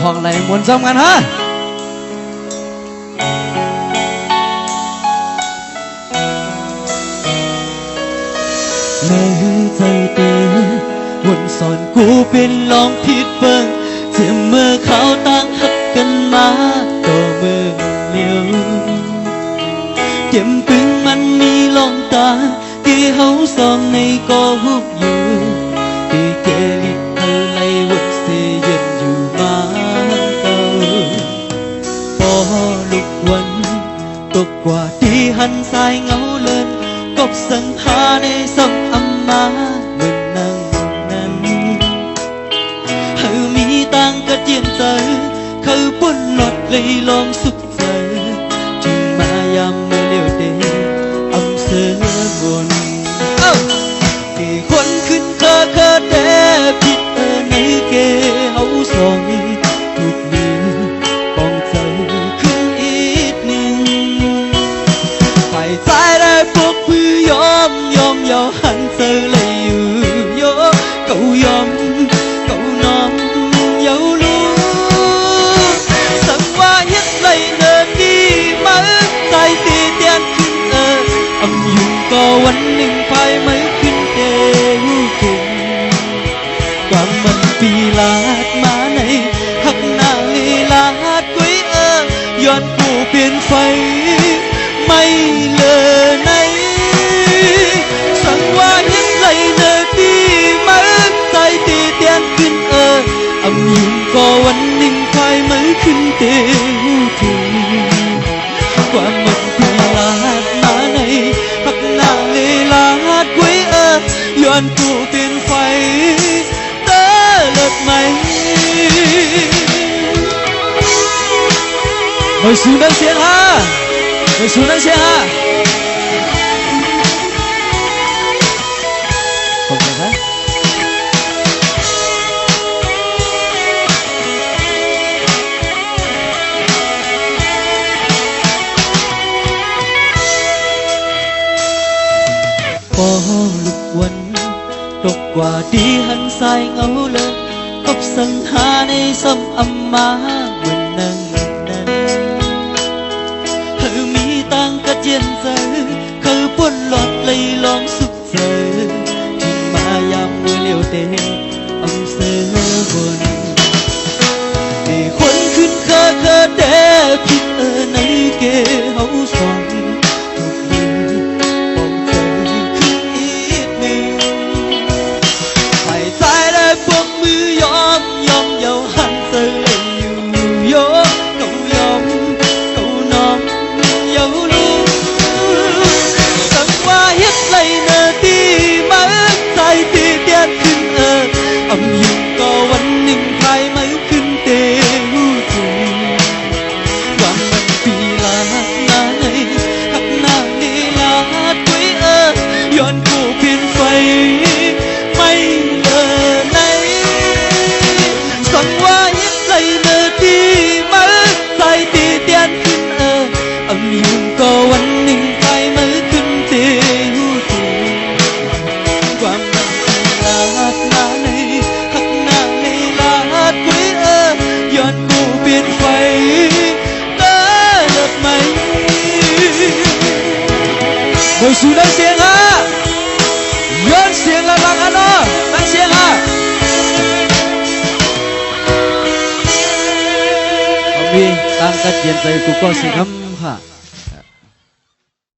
ห้องไหนมวนซ้ำกันฮะแม่ใจเต้วนสอนกูเป็นลองผิดเบิ่งเทียมเมื่อเขาตั้งหักกันมาต่อมือเลี้ยวเก็มปึงมันมีลองตาที่เฮาสองในก็หุบอยู่ที่เกลิกเธอไล่วนเสียยืนอยู่มาเก่าพอลุกวันตกกว่าที่หันสายเงาเลินกบสังหาในสังอำมาเหมือนนั่งนั้นเฮามีตังกระเจียนใจเขาปุ่นหลดเลยลองสุขใจจึงมายามเมื่อเลี้ยวเดอำเสือบนที่คนขึ้นเคอแต่ผิดในเกเฮาสองทุกมือปองใจขึ้นอีกหนึ่งไปใจได้พวกมือยอมยอหันเจอเลยอยู่โยเก่ายอมเก่าน้อมเยาลูสังว่าเฮ็ดไรเนินดีมาใจตีเตียนขึ้นอำยุ่งก็วันหนึ่งภายไม่ขึ้นเดหูถึงความมันปีลาดมาในหักหน้าลีลาดกุ้ยย้อนกูเปลี่ยนไฟไม่เลอในสังว่าเฮ็ดไรเนินดีมาใจตีเตียนขึ้นอำยุ่งก็วันหนึ่งภายไม่ขึ้นเดหูถึงความมันปีลาดมาในหักหน้าลีลาดกุ้ยย้อนกูเปลี่ยนไฟเตอเลิศไหมไม่สูนังเสียงฮะไม่สูนังเสียงฮะขอบคุณครับพอลุกวันตกกว่าดีหันสายเงาเลยกบสังหาในซ้ำอำมาเหมือนนั่งนั้นเธอมีตังกระเจียนใจเขาป่นหลอดเลยลองสุขใจที่มายามมือเลี้ยวเดอำเสือบนที่คนขึ้นเคอแต่ผิดในเกเฮาสองเยาหันเตยอยู่โยเก่ายอมเก่าน้อมเยาลูสังว่าเฮ็ดไรเนอดีมาใจตีเตียนขึ้นอำยุ่งก็วันหนึ่งภายไม่ขึ้นเตหูถึงความมันปีลาดนาในหักหน้าลีลาดกุ้ยย้อนกูเปลี่ยนไฟไม่เลอในสังว่าเฮ็ดไรเนอดีมาใจตีเตียนขึ้นอำยุ่งก็วันหนึ่งภายไม่ขึ้นเตหูถึงความมันลาดนาในหักหน้าลีลาดกุ้ยย้อนกูเปลี่ยนไฟเตอเลิศไหมไม่สู้ได้เสียงฮะย้อนเสียงละลังอันนั้นนั่งเสียงฮะมีตังกระเจียนใจกูก็สิคำค่ะ